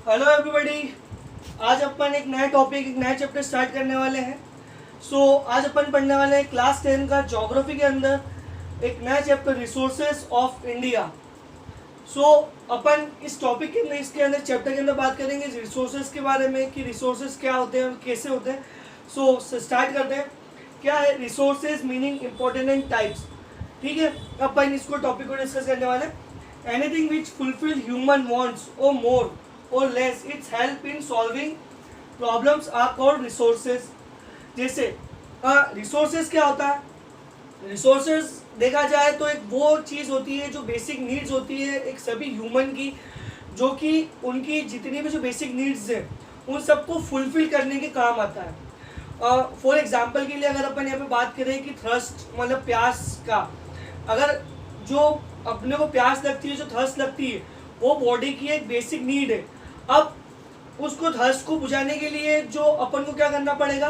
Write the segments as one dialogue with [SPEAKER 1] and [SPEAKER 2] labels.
[SPEAKER 1] Hello everybody. आज अपन एक नया टॉपिक एक नया चैप्टर स्टार्ट करने वाले हैं। आज अपन पढ़ने वाले हैं क्लास 10 का ज्योग्राफी के अंदर एक नया चैप्टर रिसोर्सेज ऑफ इंडिया। अपन इस टॉपिक के अंदर इसके अंदर चैप्टर के अंदर बात करेंगे रिसोर्सेज के बारे में कि रिसोर्सेज क्या होते हैं और कैसे होते हैं। स्टार्ट करते हैं। क्या है resources, meaning, important and types. ठीक है, अपन इसको टॉपिक को डिस्कस करने वाले हैं। Anything which fulfil human wants और मोर or less its help in solving problems are called resources। जैसे रिसोर्सेज क्या होता है? रिसोर्सेज देखा जाए तो एक वो चीज़ होती है जो बेसिक नीड्स होती है एक सभी ह्यूमन की, जो कि उनकी जितनी भी जो बेसिक नीड्स हैं उन सबको फुलफिल करने के काम आता है। फॉर एग्जांपल के लिए अगर अपन यहाँ पे बात करें कि थर्स्ट मतलब प्यास का, अगर जो अपने को प्यास लगती है, जो थर्स्ट लगती है, वो बॉडी की एक बेसिक नीड है। अब उसको थर्स्ट को बुझाने के लिए जो अपन को क्या करना पड़ेगा,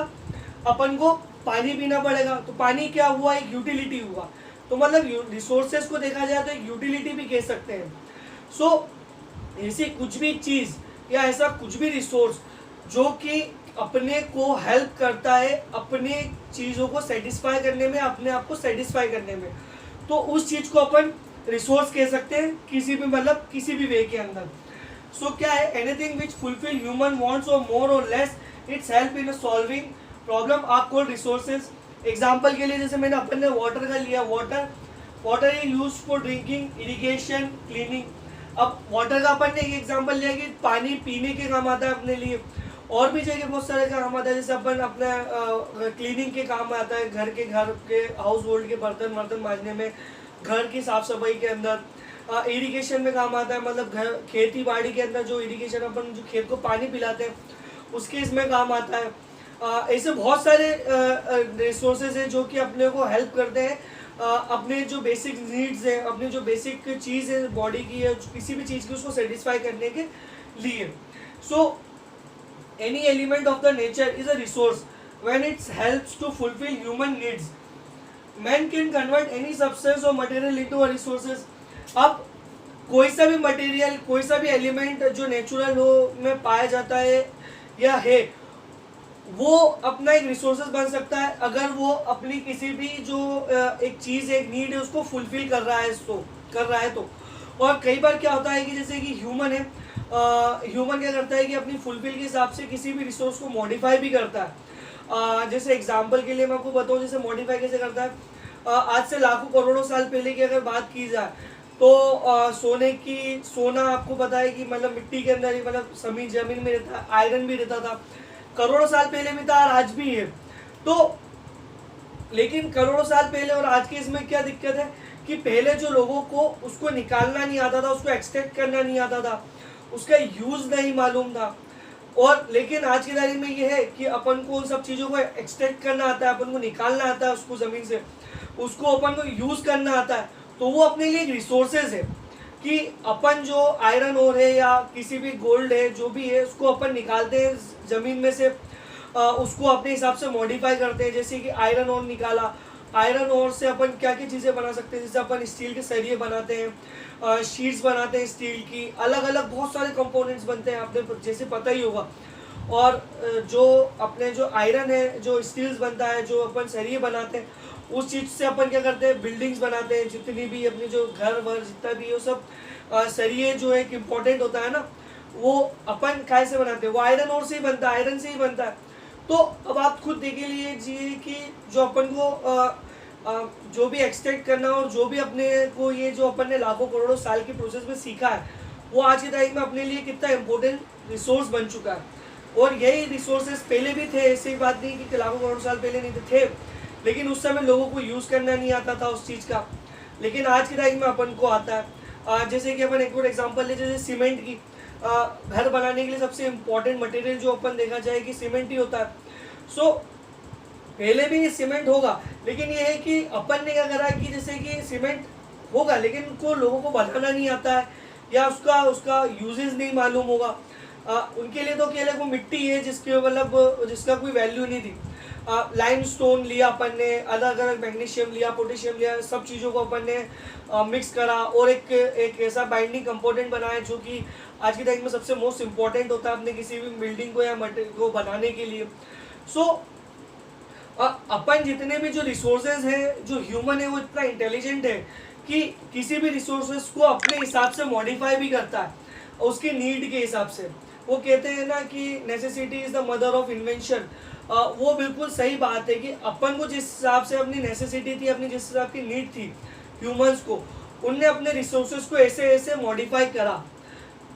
[SPEAKER 1] अपन को पानी पीना पड़ेगा। तो पानी क्या हुआ, एक यूटिलिटी हुआ। तो मतलब रिसोर्सेज को देखा जाए तो एक यूटिलिटी भी कह सकते हैं। ऐसी कुछ भी चीज़ या ऐसा कुछ भी रिसोर्स जो कि अपने को हेल्प करता है अपने चीज़ों को सेटिस्फाई करने में, अपने आप को सेटिस्फाई करने में, तो उस चीज़ को अपन रिसोर्स कह सकते हैं किसी भी मतलब किसी भी वे के अंदर। क्या है, anything which fulfil human wants और मोर और less its help in solving problem are called resources. Example के लिए जैसे मैंने अपन ने वाटर का लिया, water is use for drinking, irrigation, cleaning. अब वाटर का अपन ने एक एग्जाम्पल लिया कि पानी पीने के काम आता है अपने लिए, और भी जगह बहुत सारे काम आता है। जैसे अपन अपना क्लीनिंग के काम आता है, घर के हाउस होल्ड के बर्तन वर्तन मांजने में, घर की साफ सफाई के अंदर। इरिगेशन में काम आता है, मतलब घर खेती बाड़ी के अंदर जो इरिगेशन अपन जो खेत को पानी पिलाते हैं उसके इसमें काम आता है। ऐसे बहुत सारे रिसोर्सेज हैं जो कि अपने को हेल्प करते हैं अपने जो बेसिक नीड्स हैं, अपनी जो बेसिक चीज़ है बॉडी की है किसी भी चीज़ की, उसको सेटिस्फाई करने के लिए। Any element of the nature is a resource when it helps to fulfill human needs. Man can convert any substance or material into a resources। अब कोई सा भी मटेरियल, कोई सा भी एलिमेंट जो नेचुरल हो में पाया जाता है या है, वो अपना एक रिसोर्सेज बन सकता है अगर वो अपनी किसी भी जो एक चीज़ है, एक नीड है, उसको फुलफिल कर रहा है तो। और कई बार क्या होता है कि जैसे कि ह्यूमन है, ह्यूमन क्या करता है कि अपनी फुलफिल के हिसाब से किसी भी रिसोर्स को मॉडिफाई भी करता है। जैसे एग्जांपल के लिए मैं आपको बताऊँ, जैसे मॉडिफाई कैसे करता है। आज से लाखों करोड़ों साल पहले की अगर बात की जाए तो सोना आपको पता है कि मतलब मिट्टी के अंदर ही, मतलब जमीन में रहता है। आयरन भी रहता था, करोड़ों साल पहले भी था और आज भी है। तो लेकिन करोड़ों साल पहले और आज के इसमें क्या दिक्कत है कि पहले जो लोगों को उसको निकालना नहीं आता था, उसको एक्सट्रैक्ट करना नहीं आता था, उसका यूज नहीं मालूम था। और लेकिन आज की तारीख में ये है कि अपन को उन सब चीज़ों को एक्सट्रैक्ट करना आता है, अपन को निकालना आता है उसको ज़मीन से, उसको अपन को यूज़ करना आता है। तो वो अपने लिए एक रिसोर्सेज है कि अपन जो आयरन ओर है या किसी भी गोल्ड है जो भी है, उसको अपन निकालते हैं ज़मीन में से, उसको अपने हिसाब से मॉडिफाई करते हैं। जैसे कि आयरन ओर निकाला, आयरन ओर से अपन क्या क्या चीज़ें बना सकते हैं। जैसे अपन स्टील के सरिये बनाते हैं, शीट्स बनाते हैं स्टील की, अलग अलग बहुत सारे कंपोनेंट्स बनते हैं, आपने जैसे पता ही होगा। और जो अपने जो आयरन है, जो स्टील्स बनता है, जो अपन सरिये बनाते हैं, उस चीज़ से अपन क्या करते हैं, बिल्डिंग्स बनाते हैं। जितनी भी अपनी जो घर वर जितना भी है, वो सब सरिये जो एक इम्पोर्टेंट होता है ना, वो अपन काय से बनाते हैं, वो आयरन ओर से ही बनता है, आयरन से ही बनता है। तो अब आप खुद देख लीजिए कि जो अपन को जो भी एक्सट्रैक्ट करना और जो भी अपने को ये जो अपन ने लाखों करोड़ों साल की प्रोसेस में सीखा है, वो आज की तारीख में अपने लिए कितना इम्पोर्टेंट रिसोर्स बन चुका है। और यही रिसोर्सेज पहले भी थे, ऐसी बात नहीं कि लाखों करोड़ साल पहले नहीं थे, लेकिन उस समय लोगों को यूज़ करना नहीं आता था उस चीज़ का, लेकिन आज की तारीख में अपन को आता है। जैसे कि अपन एक और एग्जांपल ले, जैसे सीमेंट की, घर बनाने के लिए सबसे इम्पोर्टेंट मटेरियल जो अपन देखा जाए कि सीमेंट ही होता है। पहले भी सीमेंट होगा, लेकिन ये है कि अपन ने क्या करा कि जैसे कि सीमेंट होगा लेकिन उनको लोगों को बनाना नहीं आता है या उसका यूजेस नहीं मालूम होगा। उनके लिए तो केवल वो मिट्टी है जिसके मतलब जिसका कोई वैल्यू नहीं थी। लाइमस्टोन लिया अपन ने, अलग अलग मैग्नीशियम लिया, पोटेशियम लिया, सब चीज़ों को अपन ने मिक्स करा और एक ऐसा बाइंडिंग कंपोनेंट बनाया जो कि आज की तारीख में सबसे मोस्ट इम्पॉर्टेंट होता है अपने किसी भी बिल्डिंग को या मटेरियल को बनाने के लिए। सो अपन जितने भी जो रिसोर्सेज हैं, जो ह्यूमन है वो इतना इंटेलिजेंट है कि किसी भी रिसोर्सेज को अपने हिसाब से मॉडिफाई भी करता है उसकी नीड के हिसाब से। वो कहते हैं ना कि necessity is the mother of invention. वो बिल्कुल सही बात है कि अपन को जिस हिसाब से अपनी नेसेसिटी थी, अपनी जिस हिसाब की नीड थी ह्यूमंस को, उनने अपने रिसोर्सेज को ऐसे ऐसे मॉडिफाई करा।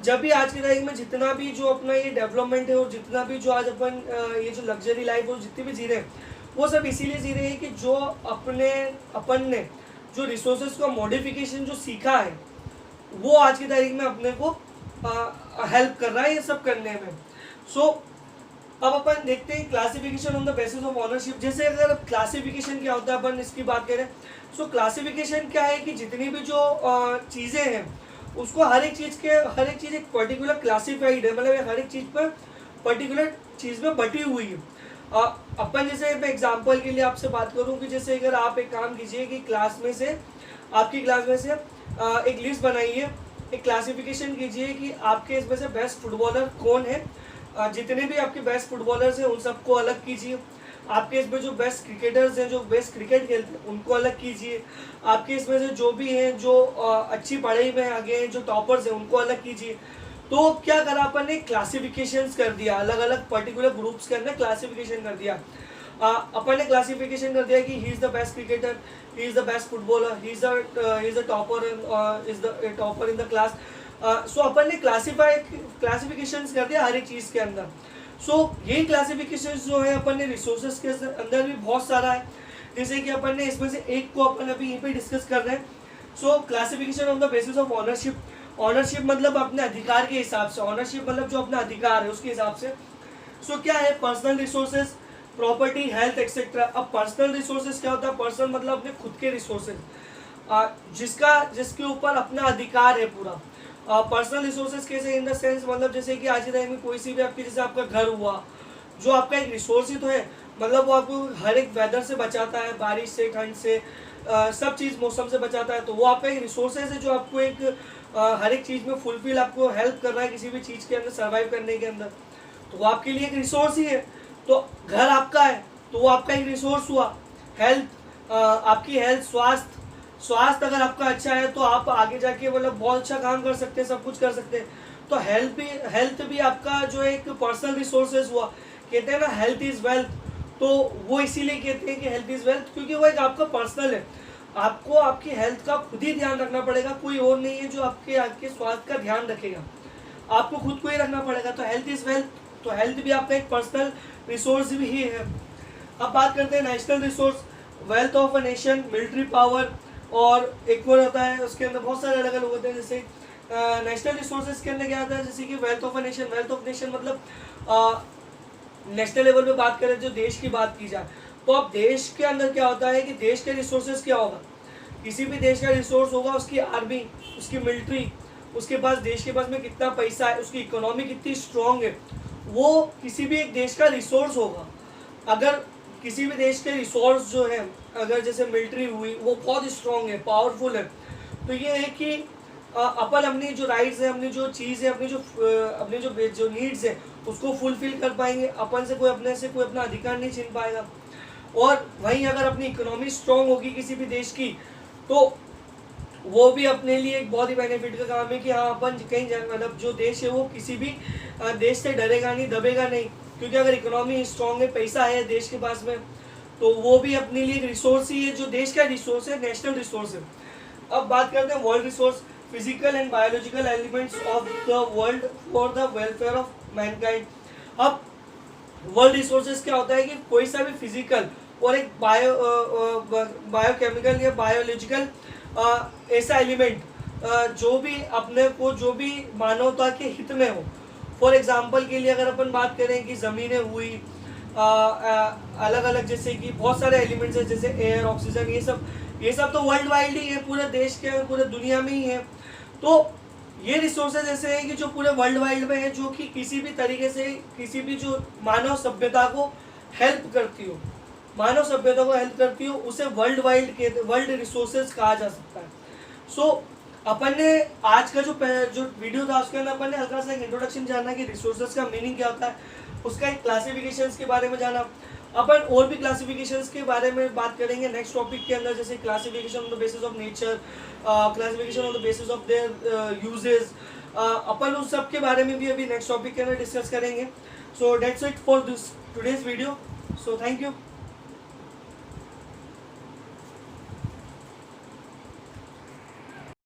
[SPEAKER 1] जब भी आज की तारीख में जितना भी जो अपना ये डेवलपमेंट है और जितना भी जो आज अपन ये जो लग्जरी लाइफ और जितनी भी जी रहे हैं, वो सब इसीलिए जी रहे हैं कि जो अपन ने जो रिसोर्सेज का मॉडिफिकेशन जो सीखा है वो आज की तारीख में अपने को हेल्प कर रहा है ये सब करने में। सो अब अपन देखते हैं classification on the basis of ownership. जैसे अगर क्लासिफिकेशन क्या होता है अपन इसकी बात करें, सो क्लासिफिकेशन क्या है कि जितनी भी जो चीज़ें हैं उसको हर एक चीज़ एक पर्टिकुलर क्लासिफाइड है, मतलब हर एक चीज़ पर पर्टिकुलर चीज़ में बटी हुई है। अपन जैसे मैं एग्जांपल के लिए आपसे बात करूं कि जैसे अगर आप एक काम कीजिए कि आपकी क्लास में से एक लिस्ट बनाइए, एक क्लासिफिकेशन कीजिए कि आपके इसमें से बेस्ट फुटबॉलर कौन है। जितने भी आपके बेस्ट फुटबॉलर्स हैं उन सबको अलग कीजिए। आपके इसमें जो बेस्ट क्रिकेटर्स हैं, जो बेस्ट क्रिकेट खेलते हैं, उनको अलग कीजिए। आपके इसमें से जो भी हैं जो अच्छी पढ़ाई में आगे हैं, जो टॉपर्स हैं, उनको अलग कीजिए। तो क्या करा अपन ने, क्लासिफिकेशंस कर दिया, अलग अलग पर्टिकुलर ग्रुप्स के अंदर क्लासिफिकेशन कर दिया। अपन ने क्लासिफिकेशन कर दिया कि he is the best cricketer, he is the best footballer, he is the topper in the class. So अपन ने क्लासिफिकेशंस कर दिया हर एक चीज़ के अंदर। सो ये क्लासिफिकेशंस जो है अपन ने रिसोर्सेज के अंदर भी बहुत सारा है। जैसे कि अपन ने इसमें से एक को अपन अभी यहीं पे डिस्कस कर रहे हैं। सो classification on the basis of ownership. Ownership मतलब अपने अधिकार के हिसाब से, ऑनरशिप मतलब जो अपना अधिकार है उसके हिसाब से। सो क्या है, personal resources, property, health etcetera. अब पर्सनल रिसोर्सेज क्या होता है, पर्सनल मतलब अपने खुद के रिसोर्सेज जिसके ऊपर अपना अधिकार है पूरा। पर्सनल रिसोर्सेज कैसे, इन द सेंस मतलब जैसे कि आज के टाइम में कोई सी भी आपकी, जैसे आपका घर हुआ, जो आपका एक रिसोर्स ही तो है, मतलब वो आपको हर एक वेदर से बचाता है, बारिश से, ठंड से, सब चीज़ मौसम से बचाता है। तो वो आपका एक रिसोर्सेज है जो आपको एक हर एक चीज़ में फुलफिल, आपको हेल्प कर रहा है किसी भी चीज़ के अंदर सर्वाइव करने के अंदर। तो वो आपके लिए एक रिसोर्स ही है। तो घर आपका है तो वो आपका एक रिसोर्स हुआ। हेल्थ, आपकी हेल्थ, स्वास्थ्य अगर आपका अच्छा है तो आप आगे जाके मतलब बहुत अच्छा काम कर सकते हैं, सब कुछ कर सकते हैं। तो हेल्थ भी आपका जो एक पर्सनल रिसोर्सेज हुआ। कहते हैं ना हेल्थ इज़ वेल्थ, तो वो इसीलिए कहते हैं कि हेल्थ इज़ वेल्थ, क्योंकि वो एक आपका पर्सनल है। आपको आपकी हेल्थ का खुद ही ध्यान रखना पड़ेगा, कोई और नहीं है जो आपके स्वास्थ्य का ध्यान रखेगा, आपको खुद को ही रखना पड़ेगा। तो हेल्थ इज़ वेल्थ, तो हेल्थ भी आपका एक पर्सनल रिसोर्स भी ही है। अब बात करते हैं national resource, wealth of a nation, military power, और एक और होता है उसके अंदर बहुत सारे अलग अलग होते हैं। जैसे नेशनल रिसोर्सेज के अंदर क्या आता है, जैसे कि wealth of a nation. Wealth of nation मतलब नेशनल लेवल पे बात करें, जो देश की बात की जाए, तो अब देश के अंदर क्या होता है कि देश के रिसोर्सेज क्या होगा, किसी भी देश का रिसोर्स होगा, उसकी आर्मी, उसकी मिलिट्री, उसके पास देश के पास में कितना पैसा है, उसकी इकोनॉमी कितनी स्ट्रांग है, वो किसी भी एक देश का रिसोर्स होगा। अगर किसी भी देश के रिसोर्स जो है, अगर जैसे मिलिट्री हुई, वो बहुत स्ट्रांग है, पावरफुल है, तो ये है कि अपन अपनी जो राइट्स है, अपनी जो चीज़ है, अपनी जो नीड्स है, उसको फुलफिल कर पाएंगे। अपन से कोई अपना अधिकार नहीं छीन पाएगा। और वहीं अगर अपनी इकोनॉमी स्ट्रांग होगी किसी भी देश की, तो वो भी अपने लिए एक बहुत ही बेनिफिट का काम है कि हाँ अपन कहीं मतलब जो देश है वो किसी भी देश से डरेगा नहीं, दबेगा नहीं, क्योंकि अगर इकोनॉमी स्ट्रांग है, पैसा है देश के पास में, तो वो भी अपने लिए एक रिसोर्स ही है, जो देश का रिसोर्स है, नेशनल रिसोर्स है। अब बात करते हैं world resource, physical and biological elements of the world for the welfare of Mankind. अब वर्ल्ड रिसोर्सेज क्या होता है कि कोई सा भी फिजिकल और एक बायोकेमिकल या बायोलॉजिकल ऐसा एलिमेंट जो भी अपने को, जो भी मानवता के हित में हो। फॉर एग्जांपल के लिए अगर अपन बात करें कि ज़मीनें हुई, अलग अलग जैसे कि बहुत सारे एलिमेंट्स हैं, जैसे एयर, ऑक्सीजन, ये सब तो वर्ल्ड वाइड ही है, पूरे देश के, पूरे दुनिया में ही है। तो ये रिसोर्सेज ऐसे हैं कि जो पूरे वर्ल्ड वाइड में है, जो कि किसी भी तरीके से किसी भी जो मानव सभ्यता को हेल्प करती हो। मानव सभ्यता को हेल्प करती हो उसे वर्ल्ड रिसोर्सेज कहा जा सकता है। सो अपन ने आज का जो वीडियो था उसके अंदर अपन ने हल्का सा एक इंट्रोडक्शन जाना कि रिसोर्सेज का मीनिंग क्या होता है, उसका एक क्लासिफिकेशंस के बारे में जाना। अपन और भी क्लासिफिकेशंस के बारे में बात करेंगे नेक्स्ट टॉपिक के अंदर, जैसे classification on the basis of nature, classification on the basis of their uses, अपन उस सब के बारे में भी अभी नेक्स्ट टॉपिक के अंदर डिस्कस करेंगे। So that's it for this today's video. So thank you.